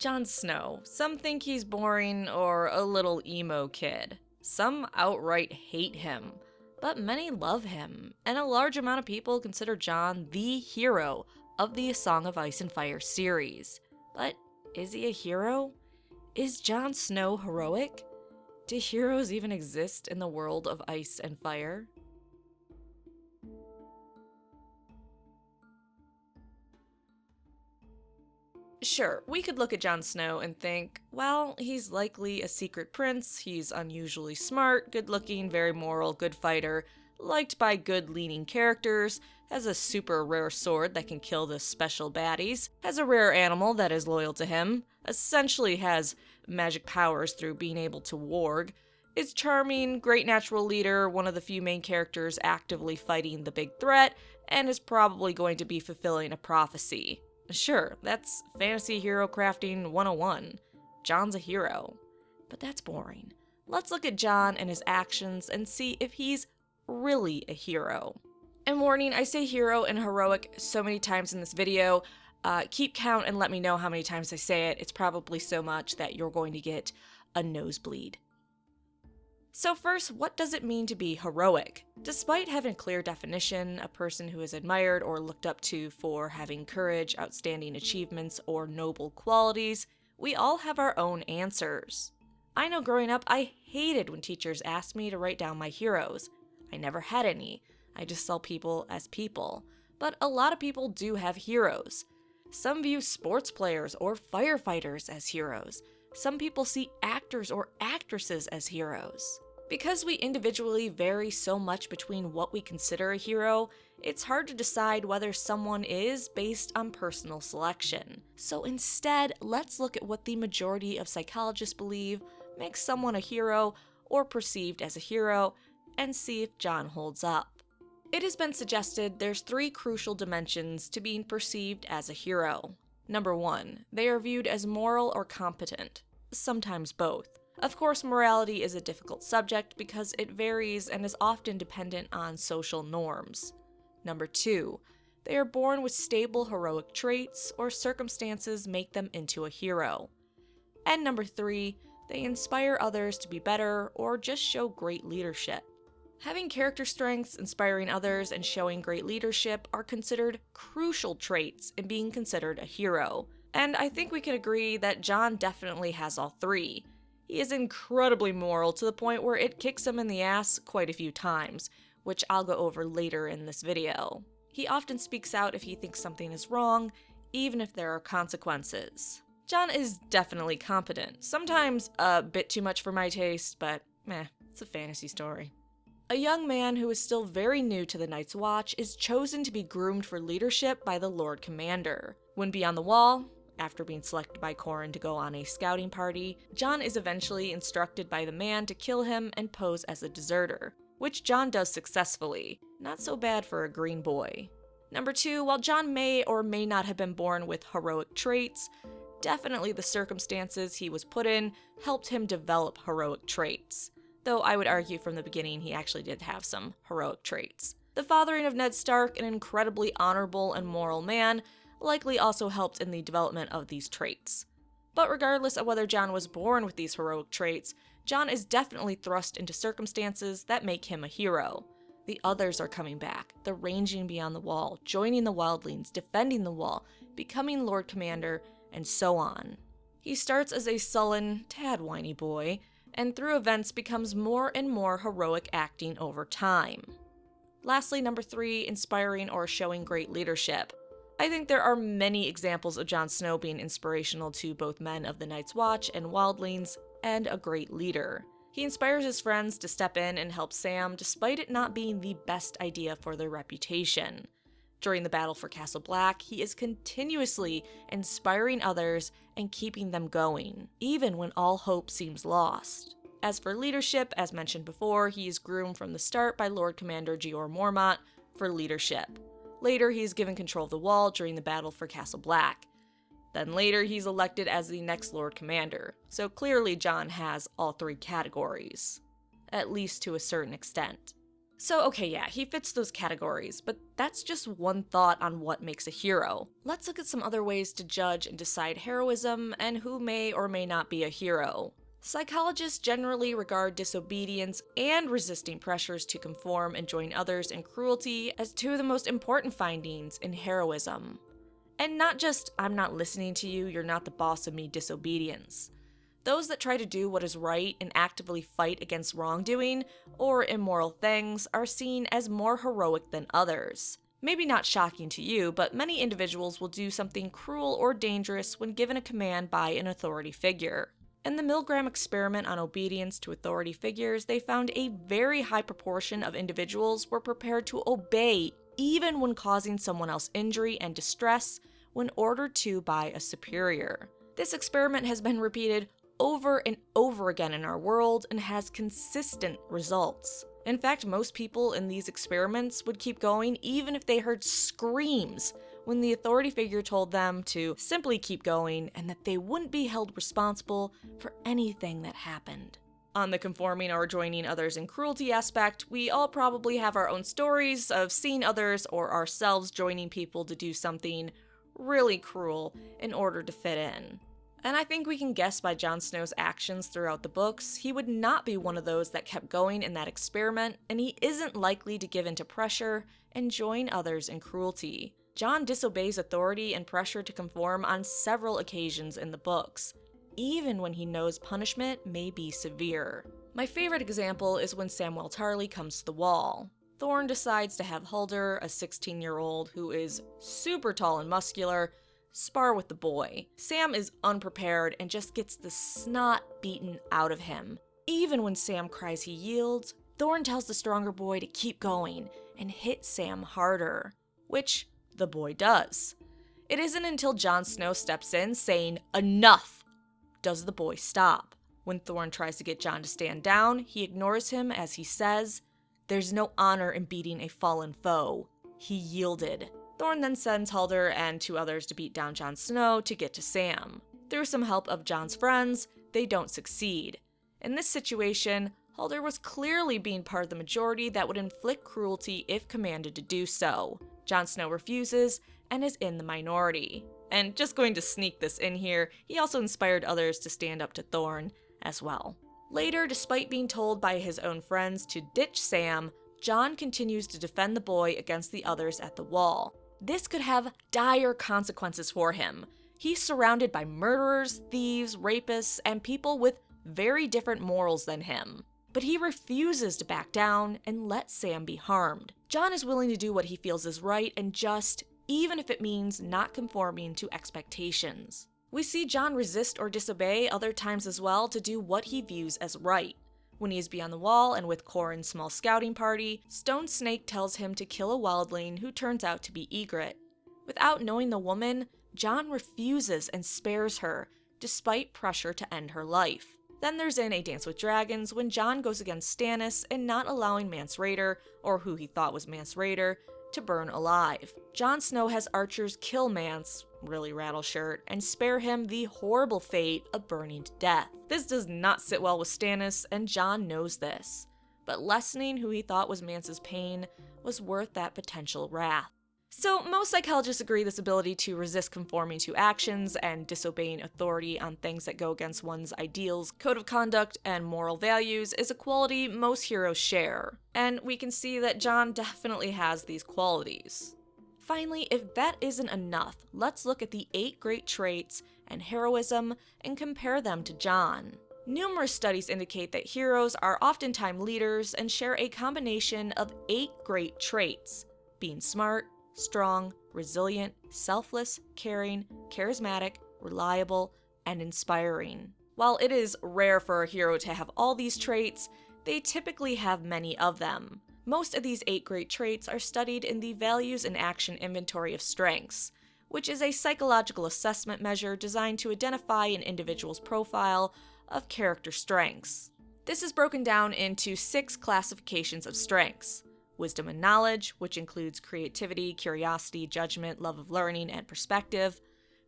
Jon Snow. Some think he's boring or a little emo kid. Some outright hate him. But many love him, and a large amount of people consider Jon the hero of the A Song of Ice and Fire series. But is he a hero? Is Jon Snow heroic? Do heroes even exist in the world of ice and fire? Sure, we could look at Jon Snow and think, well, he's likely a secret prince, he's unusually smart, good-looking, very moral, good fighter, liked by good-leaning characters, has a super rare sword that can kill the special baddies, has a rare animal that is loyal to him, essentially has magic powers through being able to warg, is charming, great natural leader, one of the few main characters actively fighting the big threat, and is probably going to be fulfilling a prophecy. Sure, that's fantasy hero crafting 101. Jon's a hero. But that's boring. Let's look at Jon and his actions and see if he's really a hero. And warning, I say hero and heroic so many times in this video. Keep count and let me know how many times I say it. It's probably so much that you're going to get a nosebleed. So first, what does it mean to be heroic? Despite having a clear definition, a person who is admired or looked up to for having courage, outstanding achievements, or noble qualities, we all have our own answers. I know growing up, I hated when teachers asked me to write down my heroes. I never had any. I just saw people as people. But a lot of people do have heroes. Some view sports players or firefighters as heroes. Some people see actors or actresses as heroes. Because we individually vary so much between what we consider a hero, it's hard to decide whether someone is based on personal selection. So instead, let's look at what the majority of psychologists believe makes someone a hero or perceived as a hero, and see if Jon holds up. It has been suggested there's 3 crucial dimensions to being perceived as a hero. Number 1, they are viewed as moral or competent, sometimes both. Of course, morality is a difficult subject because it varies and is often dependent on social norms. Number 2, they are born with stable heroic traits or circumstances make them into a hero. And number 3, they inspire others to be better or just show great leadership. Having character strengths, inspiring others, and showing great leadership are considered crucial traits in being considered a hero. And I think we can agree that Jon definitely has all 3. He is incredibly moral to the point where it kicks him in the ass quite a few times, which I'll go over later in this video. He often speaks out if he thinks something is wrong, even if there are consequences. Jon is definitely competent, sometimes a bit too much for my taste, but meh, it's a fantasy story. A young man who is still very new to the Night's Watch is chosen to be groomed for leadership by the Lord Commander. When beyond the wall, after being selected by Qhorin to go on a scouting party, Jon is eventually instructed by the man to kill him and pose as a deserter, which Jon does successfully. Not so bad for a green boy. Number 2, while Jon may or may not have been born with heroic traits, definitely the circumstances he was put in helped him develop heroic traits. Though I would argue from the beginning he actually did have some heroic traits. The fathering of Ned Stark, an incredibly honorable and moral man, likely also helped in the development of these traits. But regardless of whether Jon was born with these heroic traits, Jon is definitely thrust into circumstances that make him a hero. The others are coming back, the ranging beyond the wall, joining the wildlings, defending the wall, becoming Lord Commander, and so on. He starts as a sullen, tad whiny boy, and through events becomes more and more heroic acting over time. Lastly, number 3, inspiring or showing great leadership. I think there are many examples of Jon Snow being inspirational to both men of the Night's Watch and wildlings, and a great leader. He inspires his friends to step in and help Sam despite it not being the best idea for their reputation. During the battle for Castle Black, he is continuously inspiring others and keeping them going, even when all hope seems lost. As for leadership, as mentioned before, he is groomed from the start by Lord Commander Jeor Mormont for leadership. Later, he is given control of the wall during the battle for Castle Black. Then later, he's elected as the next Lord Commander, so clearly Jon has all 3 categories, at least to a certain extent. So okay, yeah, he fits those categories, but that's just one thought on what makes a hero. Let's look at some other ways to judge and decide heroism and who may or may not be a hero. Psychologists generally regard disobedience and resisting pressures to conform and join others in cruelty as two of the most important findings in heroism. And not just, I'm not listening to you, you're not the boss of me disobedience. Those that try to do what is right and actively fight against wrongdoing or immoral things are seen as more heroic than others. Maybe not shocking to you, but many individuals will do something cruel or dangerous when given a command by an authority figure. In the Milgram experiment on obedience to authority figures, they found a very high proportion of individuals were prepared to obey even when causing someone else injury and distress when ordered to by a superior. This experiment has been repeated over and over again in our world and has consistent results. In fact, most people in these experiments would keep going even if they heard screams when the authority figure told them to simply keep going and that they wouldn't be held responsible for anything that happened. On the conforming or joining others in cruelty aspect, we all probably have our own stories of seeing others or ourselves joining people to do something really cruel in order to fit in. And I think we can guess by Jon Snow's actions throughout the books, he would not be one of those that kept going in that experiment, and he isn't likely to give in to pressure and join others in cruelty. Jon disobeys authority and pressure to conform on several occasions in the books, even when he knows punishment may be severe. My favorite example is when Samwell Tarly comes to the wall. Thorne decides to have Halder, a 16-year-old who is super tall and muscular, spar with the boy. Sam is unprepared and just gets the snot beaten out of him. Even when Sam cries he yields, Thorne tells the stronger boy to keep going and hit Sam harder, which the boy does. It isn't until Jon Snow steps in saying, "Enough!" does the boy stop. When Thorne tries to get Jon to stand down, he ignores him as he says, "There's no honor in beating a fallen foe. He yielded." Thorne then sends Halder and two others to beat down Jon Snow to get to Sam. Through some help of Jon's friends, they don't succeed. In this situation, Halder was clearly being part of the majority that would inflict cruelty if commanded to do so. Jon Snow refuses and is in the minority. And just going to sneak this in here, he also inspired others to stand up to Thorne as well. Later, despite being told by his own friends to ditch Sam, Jon continues to defend the boy against the others at the wall. This could have dire consequences for him. He's surrounded by murderers, thieves, rapists, and people with very different morals than him. But he refuses to back down and let Sam be harmed. Jon is willing to do what he feels is right and just, even if it means not conforming to expectations. We see Jon resist or disobey other times as well to do what he views as right. When he is beyond the wall and with Corrin's small scouting party, Stone Snake tells him to kill a wildling who turns out to be Ygritte. Without knowing the woman, Jon refuses and spares her, despite pressure to end her life. Then there's in A Dance with Dragons when Jon goes against Stannis and not allowing Mance Rayder, or who he thought was Mance Rayder, to burn alive. Jon Snow has archers kill Mance, really Rattleshirt, and spare him the horrible fate of burning to death. This does not sit well with Stannis, and Jon knows this. But lessening who he thought was Mance's pain was worth that potential wrath. So most psychologists agree this ability to resist conforming to actions and disobeying authority on things that go against one's ideals, code of conduct, and moral values is a quality most heroes share. And we can see that Jon definitely has these qualities. Finally, if that isn't enough, let's look at the 8 great traits and heroism and compare them to Jon. Numerous studies indicate that heroes are oftentimes leaders and share a combination of 8 great traits: being smart, strong, resilient, selfless, caring, charismatic, reliable, and inspiring. While it is rare for a hero to have all these traits, they typically have many of them. Most of these 8 great traits are studied in the Values in Action Inventory of Strengths, which is a psychological assessment measure designed to identify an individual's profile of character strengths. This is broken down into 6 classifications of strengths: wisdom and knowledge, which includes creativity, curiosity, judgment, love of learning, and perspective;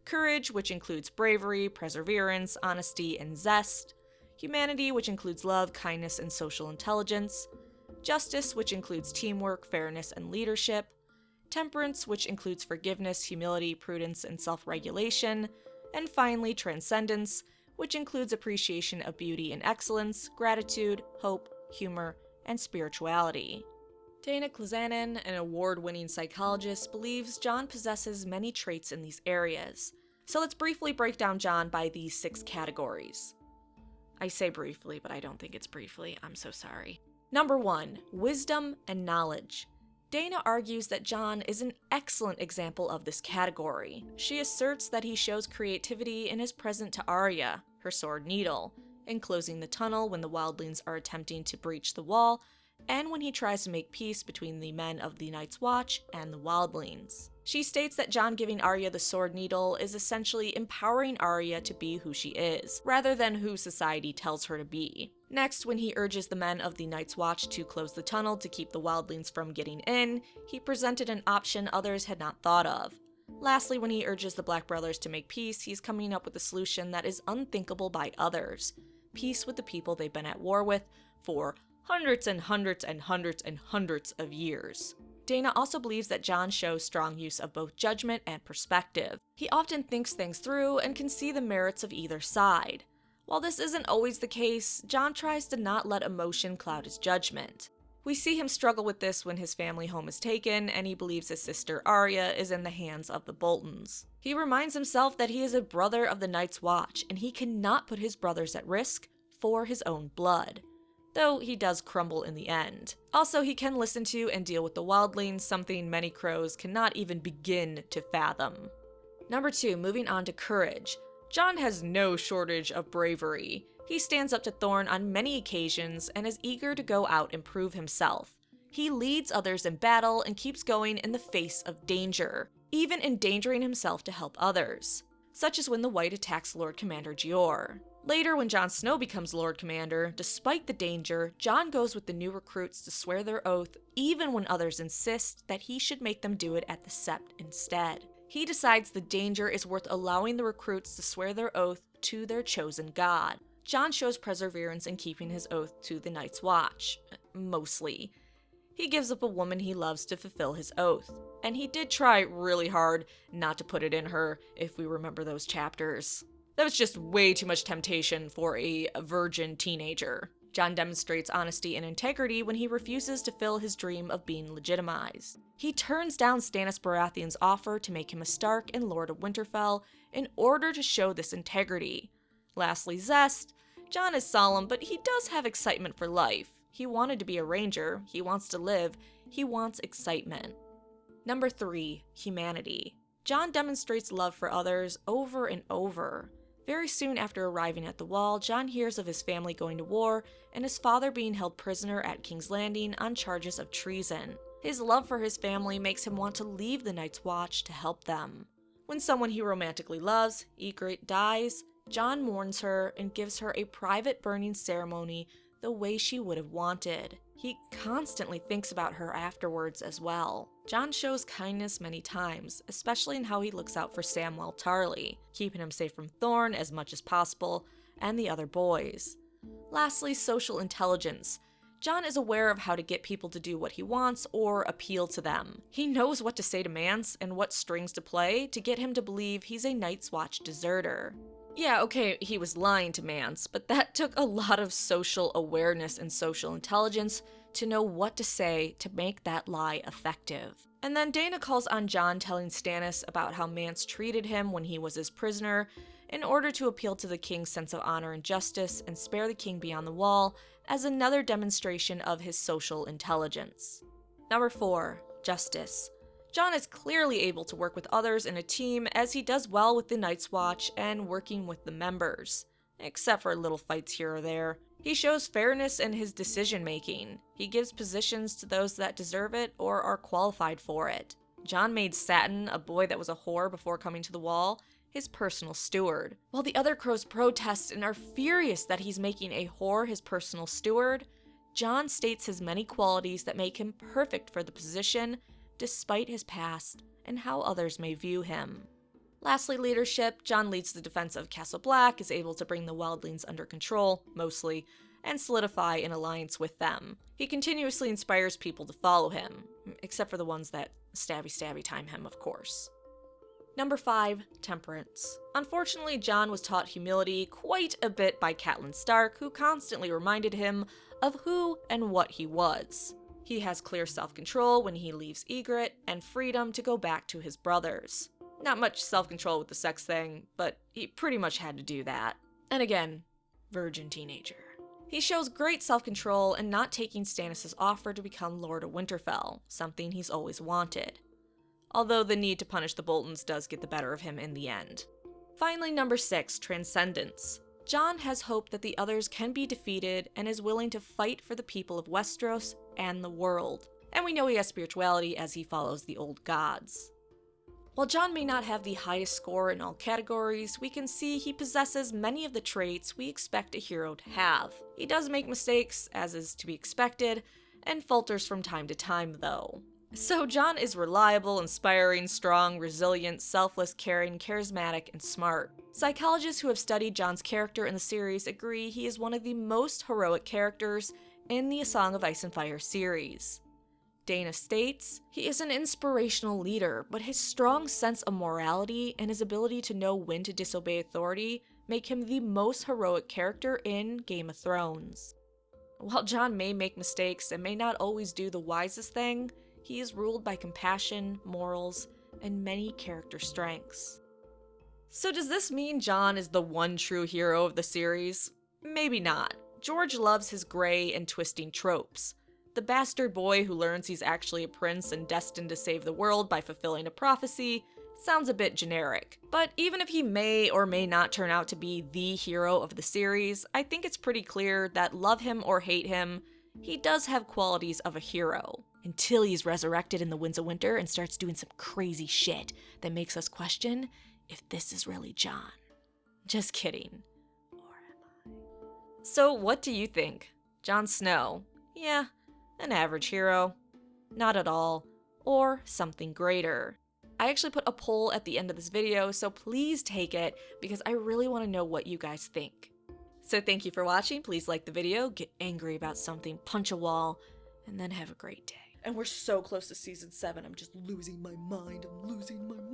courage, which includes bravery, perseverance, honesty, and zest; humanity, which includes love, kindness, and social intelligence; Justice, which includes teamwork, fairness, and leadership. Temperance, which includes forgiveness, humility, prudence, and self-regulation. And finally, Transcendence, which includes appreciation of beauty and excellence, gratitude, hope, humor, and spirituality. Dana Klazanen, an award-winning psychologist, believes Jon possesses many traits in these areas. So let's briefly break down Jon by these 6 categories. I say briefly, but I don't think it's briefly. I'm so sorry. Number 1, wisdom and knowledge. Dana argues that Jon is an excellent example of this category. She asserts that he shows creativity in his present to Arya, her sword needle, in closing the tunnel when the wildlings are attempting to breach the wall, and when he tries to make peace between the men of the Night's Watch and the wildlings. She states that Jon giving Arya the sword needle is essentially empowering Arya to be who she is, rather than who society tells her to be. Next, when he urges the men of the Night's Watch to close the tunnel to keep the wildlings from getting in, he presented an option others had not thought of. Lastly, when he urges the Black Brothers to make peace, he's coming up with a solution that is unthinkable by others. Peace with the people they've been at war with for hundreds and hundreds and hundreds and hundreds of years. Dana also believes that Jon shows strong use of both judgment and perspective. He often thinks things through and can see the merits of either side. While this isn't always the case, Jon tries to not let emotion cloud his judgment. We see him struggle with this when his family home is taken and he believes his sister Arya is in the hands of the Boltons. He reminds himself that he is a brother of the Night's Watch and he cannot put his brothers at risk for his own blood, though he does crumble in the end. Also, he can listen to and deal with the wildlings, something many crows cannot even begin to fathom. Number 2, moving on to courage. Jon has no shortage of bravery. He stands up to Thorne on many occasions and is eager to go out and prove himself. He leads others in battle and keeps going in the face of danger, even endangering himself to help others, such as when the White attacks Lord Commander Jeor. Later, when Jon Snow becomes Lord Commander, despite the danger, Jon goes with the new recruits to swear their oath, even when others insist that he should make them do it at the Sept instead. He decides the danger is worth allowing the recruits to swear their oath to their chosen god. Jon shows perseverance in keeping his oath to the Night's Watch. Mostly. He gives up a woman he loves to fulfill his oath. And he did try really hard not to put it in her, if we remember those chapters. That was just way too much temptation for a virgin teenager. Jon demonstrates honesty and integrity when he refuses to fill his dream of being legitimized. He turns down Stannis Baratheon's offer to make him a Stark and Lord of Winterfell in order to show this integrity. Lastly, zest. Jon is solemn, but he does have excitement for life. He wanted to be a ranger, he wants to live, he wants excitement. Number 3, humanity. Jon demonstrates love for others over and over. Very soon after arriving at the Wall, Jon hears of his family going to war and his father being held prisoner at King's Landing on charges of treason. His love for his family makes him want to leave the Night's Watch to help them. When someone he romantically loves, Ygritte, dies, Jon mourns her and gives her a private burning ceremony the way she would have wanted. He constantly thinks about her afterwards as well. Jon shows kindness many times, especially in how he looks out for Samwell Tarly, keeping him safe from Thorne as much as possible, and the other boys. Lastly, social intelligence. Jon is aware of how to get people to do what he wants or appeal to them. He knows what to say to Mance and what strings to play to get him to believe he's a Night's Watch deserter. Yeah, okay, he was lying to Mance, but that took a lot of social awareness and social intelligence to know what to say to make that lie effective. And then Dana calls on Jon telling Stannis about how Mance treated him when he was his prisoner in order to appeal to the king's sense of honor and justice and spare the king beyond the wall as another demonstration of his social intelligence. Number 4, justice. Jon is clearly able to work with others in a team as he does well with the Night's Watch and working with the members, except for little fights here or there. He shows fairness in his decision-making. He gives positions to those that deserve it or are qualified for it. Jon made Satin, a boy that was a whore before coming to the Wall, his personal steward. While the other crows protest and are furious that he's making a whore his personal steward, Jon states his many qualities that make him perfect for the position, despite his past and how others may view him. Lastly, leadership. Jon leads the defense of Castle Black, is able to bring the wildlings under control, mostly, and solidify an alliance with them. He continuously inspires people to follow him, except for the ones that stabby time him, of course. Number 5, temperance. Unfortunately, Jon was taught humility quite a bit by Catelyn Stark, who constantly reminded him of who and what he was. He has clear self-control when he leaves Ygritte, and freedom to go back to his brothers. Not much self-control with the sex thing, but he pretty much had to do that. And again, virgin teenager. He shows great self-control in not taking Stannis' offer to become Lord of Winterfell, something he's always wanted. Although the need to punish the Boltons does get the better of him in the end. Finally, number 6, transcendence. Jon has hope that the others can be defeated and is willing to fight for the people of Westeros and the world. And we know he has spirituality as he follows the old gods. While Jon may not have the highest score in all categories, we can see he possesses many of the traits we expect a hero to have. He does make mistakes, as is to be expected, and falters from time to time though. So Jon is reliable, inspiring, strong, resilient, selfless, caring, charismatic, and smart. Psychologists who have studied Jon's character in the series agree he is one of the most heroic characters in the A Song of Ice and Fire series. Dana states, he is an inspirational leader, but his strong sense of morality and his ability to know when to disobey authority make him the most heroic character in Game of Thrones. While Jon may make mistakes and may not always do the wisest thing, he is ruled by compassion, morals, and many character strengths. So does this mean Jon is the one true hero of the series? Maybe not. George loves his gray and twisting tropes. The bastard boy who learns he's actually a prince and destined to save the world by fulfilling a prophecy sounds a bit generic. But even if he may or may not turn out to be the hero of the series, I think it's pretty clear that love him or hate him, he does have qualities of a hero. Until he's resurrected in the Winds of Winter and starts doing some crazy shit that makes us question if this is really Jon. Just kidding. Or am I? So what do you think? Jon Snow? Yeah, an average hero. Not at all. Or something greater. I actually put a poll at the end of this video, so please take it because I really want to know what you guys think. So thank you for watching. Please like the video, get angry about something, punch a wall, and then have a great day. And we're so close to season 7. I'm just losing my mind. I'm losing my mind.